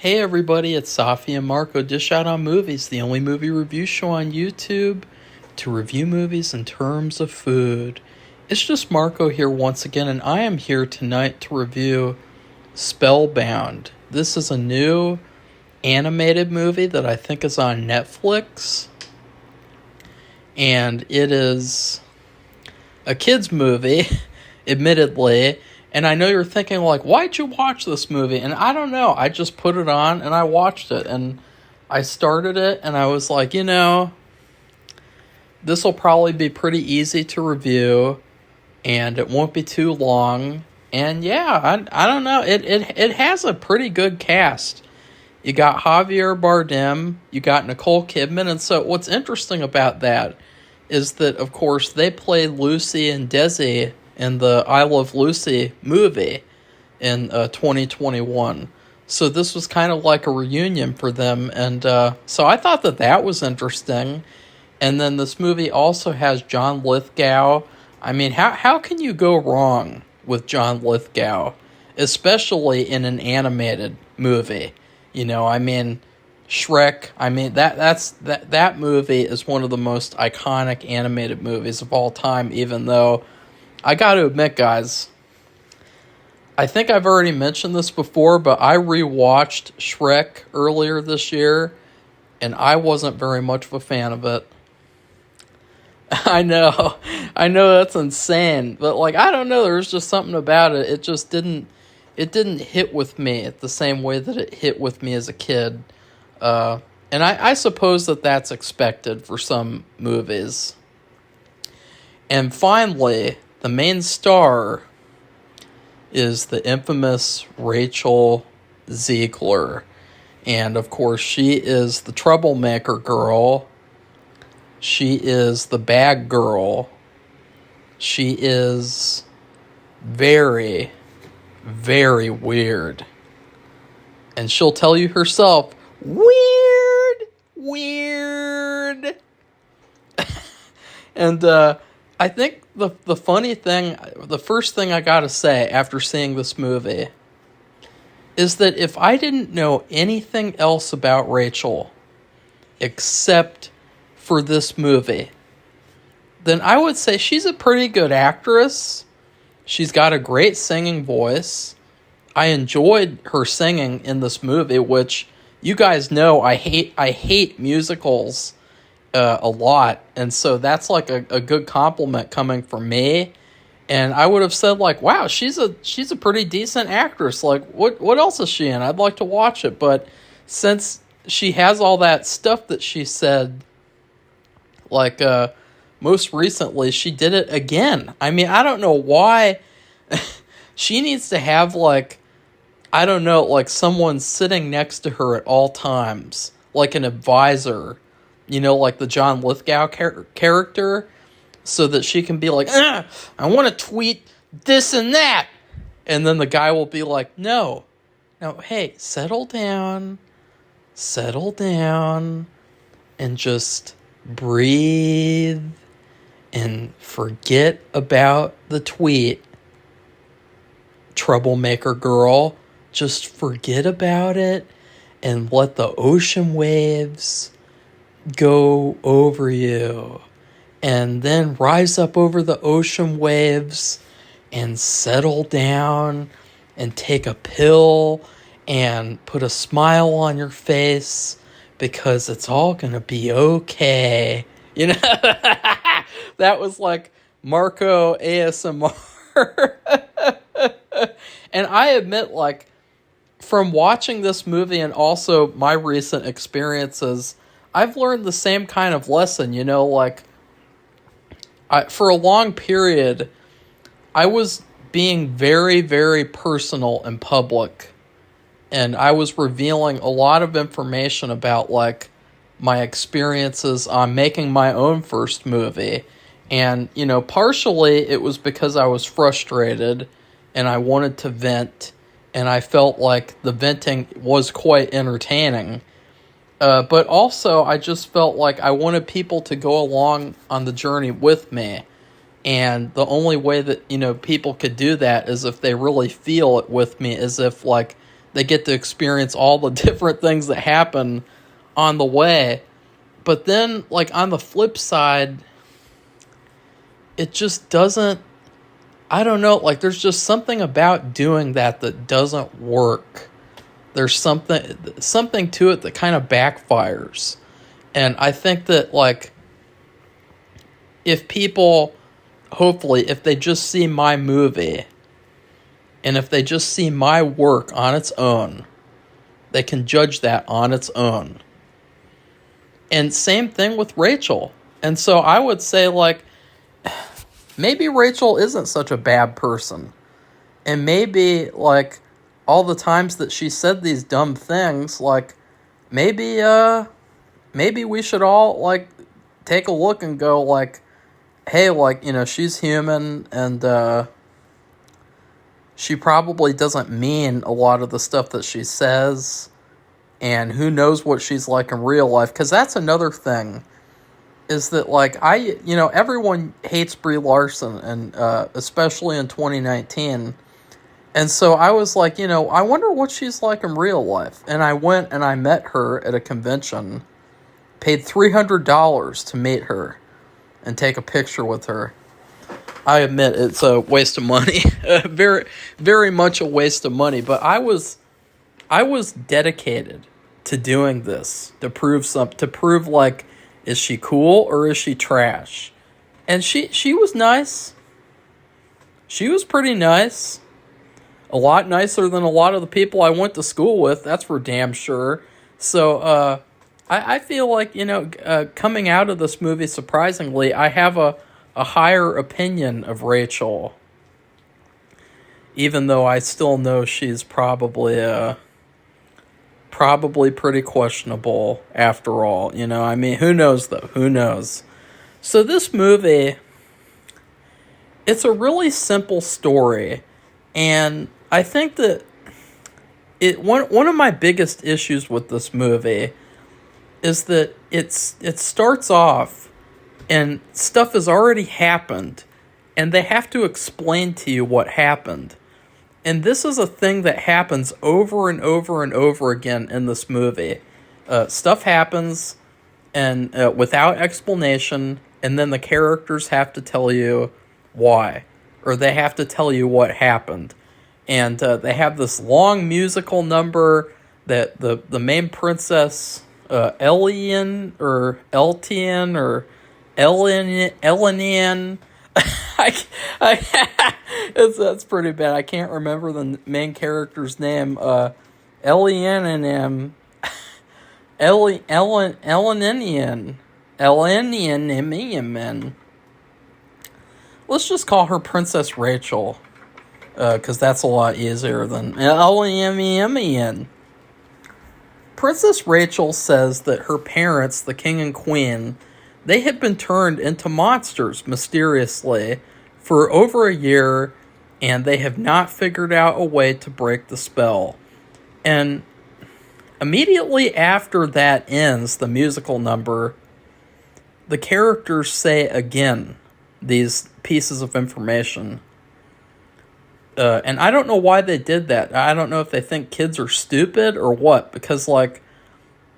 Hey everybody, it's Safi and Marco Dish Out on Movies, the only movie review show on YouTube to review movies in terms of food. It's just Marco here once again, and I am here tonight to review Spellbound. This is a new animated movie that I think is on Netflix, and it is a kid's movie, admittedly. And I know you're thinking, like, why'd you watch this movie? And I don't know. I just put it on and I watched it. And I started it and I was like, this will probably be pretty easy to review. And it won't be too long. And yeah, I don't know. It has a pretty good cast. You got Javier Bardem. You got Nicole Kidman. And so what's interesting about that is that, of course, they play Lucy and Desi in the I Love Lucy movie in 2021. So this was kind of like a reunion for them. And so I thought that was interesting. And then this movie also has John Lithgow. I mean, how can you go wrong with John Lithgow? Especially in an animated movie. Shrek. That movie is one of the most iconic animated movies of all time, even though I got to admit, guys, I think I've already mentioned this before, but I rewatched Shrek earlier this year, and I wasn't very much of a fan of it. I know that's insane, but I don't know, there's just something about it. It just didn't hit with me the same way that it hit with me as a kid. And I suppose that's expected for some movies. And finally, the main star is the infamous Rachel Zegler. And, of course, she is the troublemaker girl. She is the bad girl. She is very, very weird. And she'll tell you herself, weird. And, I think the funny thing, the first thing I gotta say after seeing this movie is that if I didn't know anything else about Rachel except for this movie, then I would say she's a pretty good actress. She's got a great singing voice. I enjoyed her singing in this movie, which you guys know I hate musicals a lot, and so that's a good compliment coming from me. And I would have said wow, she's a pretty decent actress. What else is she in? I'd like to watch it. But since she has all that stuff that she said, most recently she did it again. I mean, I don't know why. She needs to have I don't know, someone sitting next to her at all times, an advisor, the John Lithgow character, so that she can be I want to tweet this and that. And then the guy will be no, hey, settle down, and just breathe and forget about the tweet. Troublemaker girl, just forget about it and let the ocean waves go over you, and then rise up over the ocean waves and settle down and take a pill and put a smile on your face because it's all gonna be okay. That was Marco ASMR. And I admit, from watching this movie and also my recent experiences, I've learned the same kind of lesson, for a long period, I was being very, very personal in public, and I was revealing a lot of information about, my experiences on making my own first movie, and, partially it was because I was frustrated, and I wanted to vent, and I felt like the venting was quite entertaining. But also, I just felt like I wanted people to go along on the journey with me. And the only way that, people could do that is if they really feel it with me, as if, they get to experience all the different things that happen on the way. But then, like, on the flip side, it just doesn't, I don't know, like, there's just something about doing that doesn't work. There's something to it that kind of backfires. And I think that, like, if people, hopefully, if they just see my movie, and if they just see my work on its own, they can judge that on its own. And same thing with Rachel. And so I would say, like, maybe Rachel isn't such a bad person. And maybe, like, all the times that she said these dumb things, like, maybe we should all, like, take a look and go, like, hey, like, you know, she's human, and she probably doesn't mean a lot of the stuff that she says, and who knows what she's like in real life. Because that's another thing, is that, like, everyone hates Brie Larson, and especially in 2019. And so I was like, you know, I wonder what she's like in real life. And I went and I met her at a convention, paid $300 to meet her and take a picture with her. I admit it's a waste of money, very, very much a waste of money. But I was dedicated to doing this to prove like, is she cool or is she trash? And she was nice. She was pretty nice, a lot nicer than a lot of the people I went to school with. That's for damn sure. So I feel like, you know, coming out of this movie, surprisingly, I have a higher opinion of Rachel, even though I still know she's probably pretty questionable after all. You know, I mean, who knows though? Who knows? So this movie, it's a really simple story, and I think that one of my biggest issues with this movie is that it starts off and stuff has already happened, and they have to explain to you what happened. And this is a thing that happens over and over and over again in this movie. Stuff happens, and without explanation, and then the characters have to tell you why, or they have to tell you what happened. And they have this long musical number that the main princess, Elian, or Eltian, or Elenian. That's pretty bad. I can't remember the main character's name. Elenian. Let's just call her Princess Rachel, because that's a lot easier than Elenian. Princess Rachel says that her parents, the king and queen, they had been turned into monsters mysteriously for over a year, and they have not figured out a way to break the spell. And immediately after that ends, the musical number, the characters say again these pieces of information. And I don't know why they did that. I don't know if they think kids are stupid or what, because, like,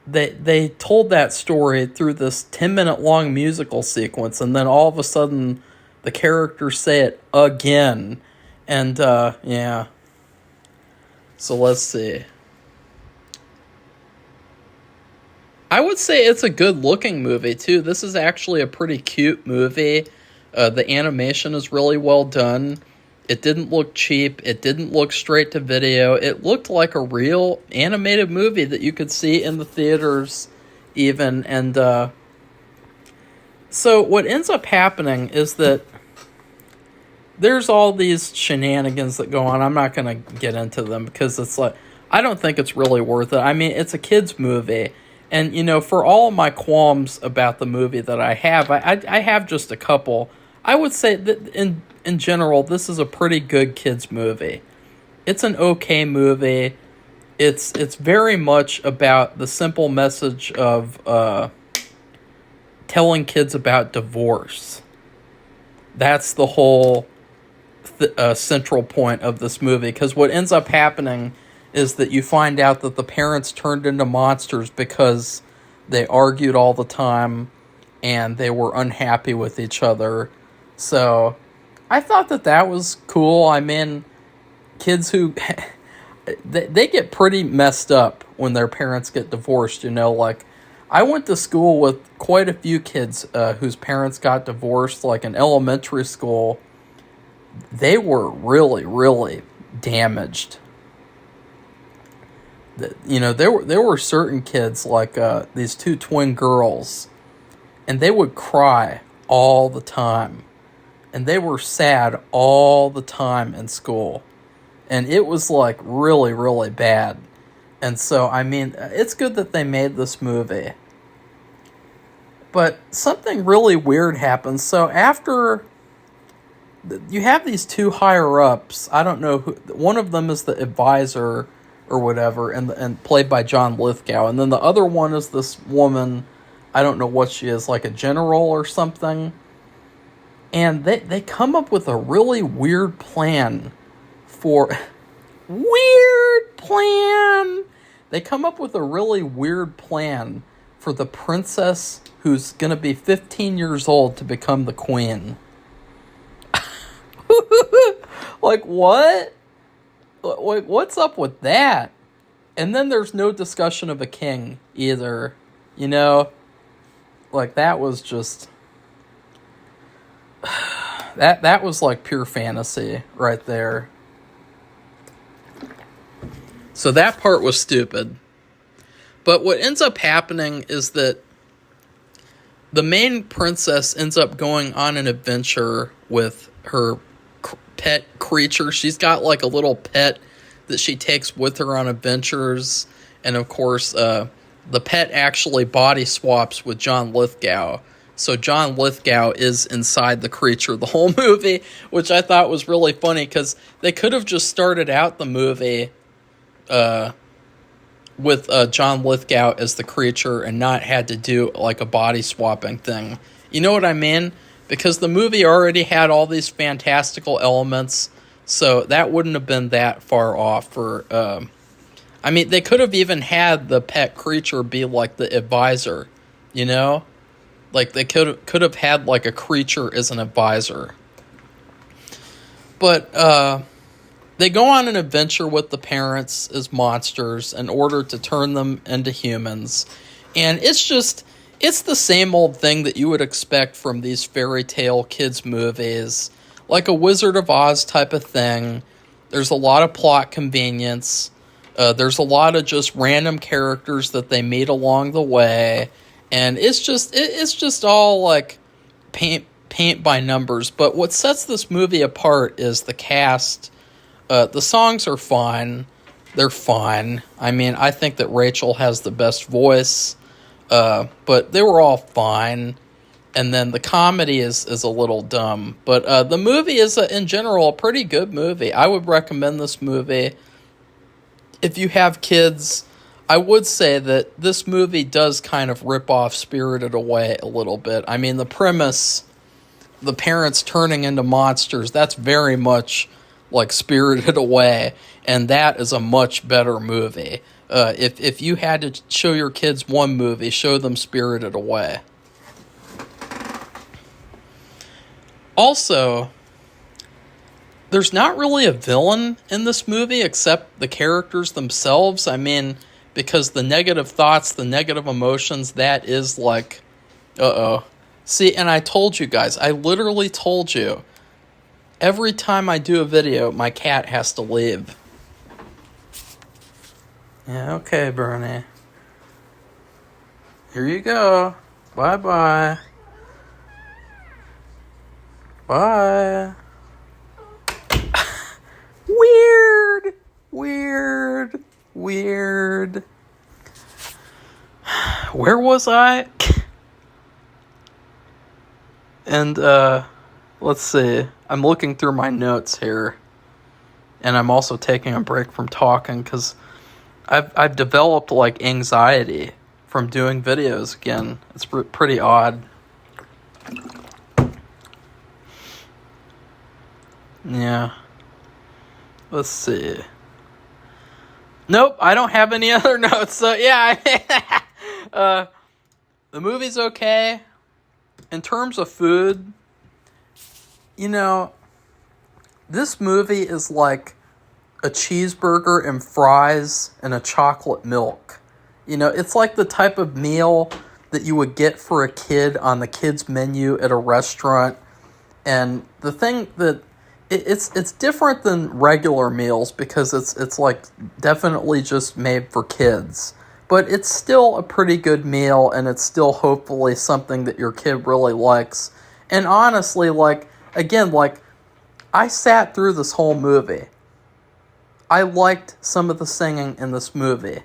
they told that story through this 10-minute long musical sequence, and then all of a sudden the characters say it again. And yeah. So let's see. I would say it's a good looking movie too. This is actually a pretty cute movie. The animation is really well done. It didn't look cheap. It didn't look straight to video. It looked like a real animated movie that you could see in the theaters even. And so what ends up happening is that there's all these shenanigans that go on. I'm not going to get into them because it's like, I don't think it's really worth it. I mean, it's a kid's movie. And, you know, for all of my qualms about the movie that I have, I have just a couple. I would say that in general, this is a pretty good kids movie. It's an okay movie. It's very much about the simple message of telling kids about divorce. That's the whole central point of this movie. Because what ends up happening is that you find out that the parents turned into monsters because they argued all the time and they were unhappy with each other. So I thought that was cool. I mean, kids who they get pretty messed up when their parents get divorced, you know, like I went to school with quite a few kids whose parents got divorced, like in elementary school. They were really, really damaged. You know, there were certain kids, like these two twin girls, and they would cry all the time. And they were sad all the time in school. And it was, like, really, really bad. And so, I mean, it's good that they made this movie. But something really weird happens. So after you have these two higher-ups, I don't know who, one of them is the advisor or whatever, and played by John Lithgow. And then the other one is this woman, I don't know what she is, like a general or something. And they come up with a really weird plan for... weird plan! They come up with a really weird plan for the princess who's going to be 15 years old to become the queen. Like, what? Like, what's up with that? And then there's no discussion of a king either. You know? Like, that was just... That was like pure fantasy right there. So that part was stupid. But what ends up happening is that the main princess ends up going on an adventure with her pet creature. She's got like a little pet that she takes with her on adventures. And of course, the pet actually body swaps with John Lithgow. So John Lithgow is inside the creature the whole movie, which I thought was really funny because they could have just started out the movie with John Lithgow as the creature and not had to do like a body swapping thing. You know what I mean? Because the movie already had all these fantastical elements, so that wouldn't have been that far off for... I mean, they could have even had the pet creature be like the advisor, you know? Like, they could have had, like, a creature as an advisor. But, they go on an adventure with the parents as monsters in order to turn them into humans. And it's the same old thing that you would expect from these fairy tale kids movies. Like a Wizard of Oz type of thing. There's a lot of plot convenience. There's a lot of just random characters that they meet along the way. And it's just all like paint by numbers. But what sets this movie apart is the cast. The songs are fine. They're fine. I mean, I think that Rachel has the best voice. But they were all fine. And then the comedy is a little dumb. But the movie is, in general, a pretty good movie. I would recommend this movie. If you have kids... I would say that this movie does kind of rip off Spirited Away a little bit. I mean, the premise, the parents turning into monsters, that's very much like Spirited Away, and that is a much better movie. If you had to show your kids one movie, show them Spirited Away. Also, there's not really a villain in this movie except the characters themselves. I mean... because the negative thoughts, the negative emotions, that is like, See, and I told you guys, I literally told you, every time I do a video, my cat has to leave. Yeah, okay, Bernie. Here you go. Bye-bye. Bye. Weird. Where was I? And, let's see. I'm looking through my notes here. And I'm also taking a break from talking because I've developed, like, anxiety from doing videos again. It's pretty odd. Yeah. Let's see. Nope, I don't have any other notes. So yeah, the movie's okay. In terms of food, you know, this movie is like a cheeseburger and fries and a chocolate milk. You know, it's like the type of meal that you would get for a kid on the kids menu at a restaurant. And the thing that it's different than regular meals because it's like definitely just made for kids. But it's still a pretty good meal, and it's still hopefully something that your kid really likes. And honestly, like, again, like, I sat through this whole movie. I liked some of the singing in this movie.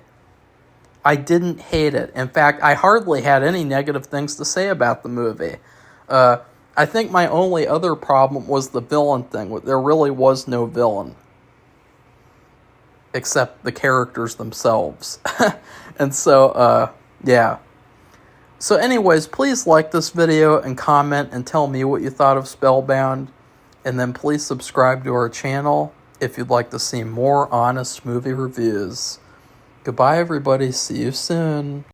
I didn't hate it. In fact, I hardly had any negative things to say about the movie. I think my only other problem was the villain thing. There really was no villain. Except the characters themselves. And so, yeah. So anyways, please like this video and comment and tell me what you thought of Spellbound. And then please subscribe to our channel if you'd like to see more honest movie reviews. Goodbye, everybody. See you soon.